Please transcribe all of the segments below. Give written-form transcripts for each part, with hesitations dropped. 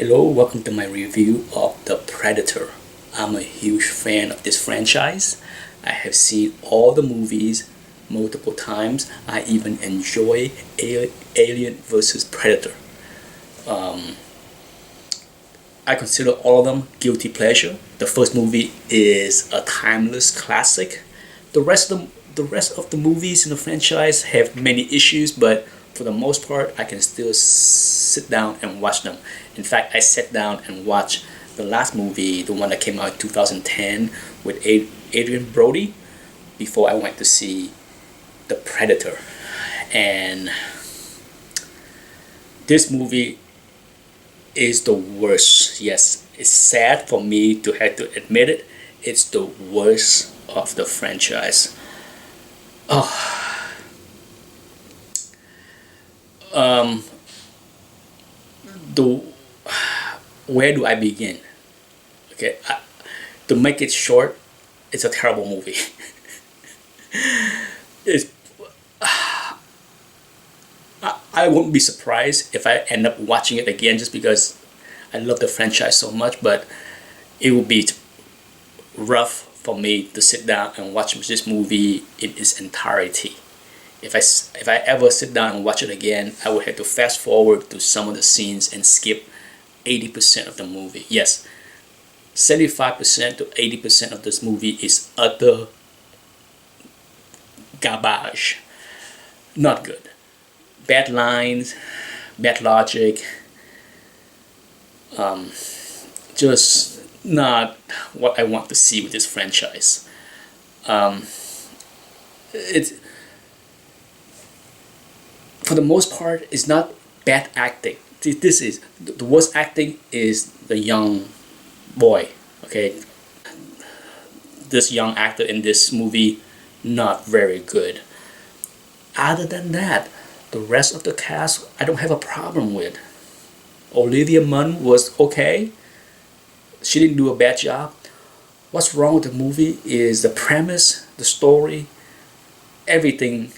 Hello, welcome to my review of The Predator. I'm a huge fan of this franchise. I have seen all the movies multiple times. I even enjoy Alien vs. Predator. I consider all of them guilty pleasure. The first movie is a timeless classic. The rest of the movies in the franchise have many issues, but for the most part, I can still sit down and watch them. In fact, I sat down and watched the last movie, the one that came out in 2010 with Adrian Brody, before I went to see The Predator. And this movie is the worst. Yes, it's sad for me to have to admit it. It's the worst of the franchise. The Where do I begin? Okay, to make it short, it's a terrible movie. it's I won't be surprised if I end up watching it again just because I love the franchise so much, but it would be rough for me to sit down and watch this movie in its entirety. If I ever sit down and watch it again, I would have to fast forward to some of the scenes and skip 80% of the movie. Yes, 75% to 80% of this movie is utter garbage. Not good. Bad lines, bad logic, just not what I want to see with this franchise. It's For the most part, it's not bad acting. This is the worst acting is the young boy. Okay, this young actor in this movie, not very good. Other than that, the rest of the cast I don't have a problem with. Olivia Munn was okay. She didn't do a bad job. What's wrong with the movie is the premise, the story, everything.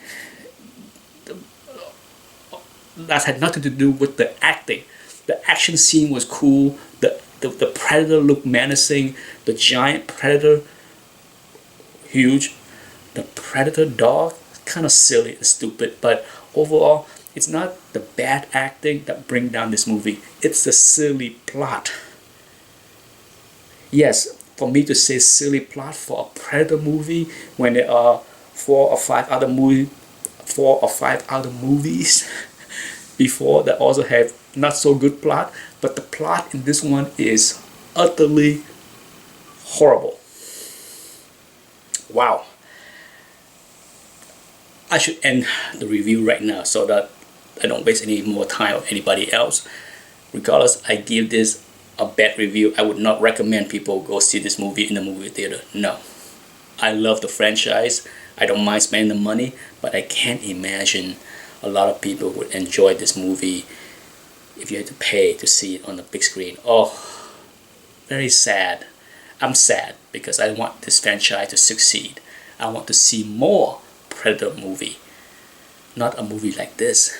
That had nothing to do with the acting. The action scene was cool. The predator looked menacing. The giant predator, huge. The predator dog, kind of silly and stupid. But overall, it's not the bad acting that bring down this movie. It's the silly plot. Yes, for me to say silly plot for a predator movie when there are four or five other movies before that also have not so good plot, but the plot in this one is utterly horrible. Wow. I should end the review right now so that I don't waste any more time of anybody else. Regardless, I give this a bad review. I would not recommend people go see this movie in the movie theater. No. I love the franchise. I don't mind spending the money, but I can't imagine a lot of people would enjoy this movie if you had to pay to see it on the big screen. Oh, very sad. I'm sad because I want this franchise to succeed. I want to see more Predator movie, not a movie like this.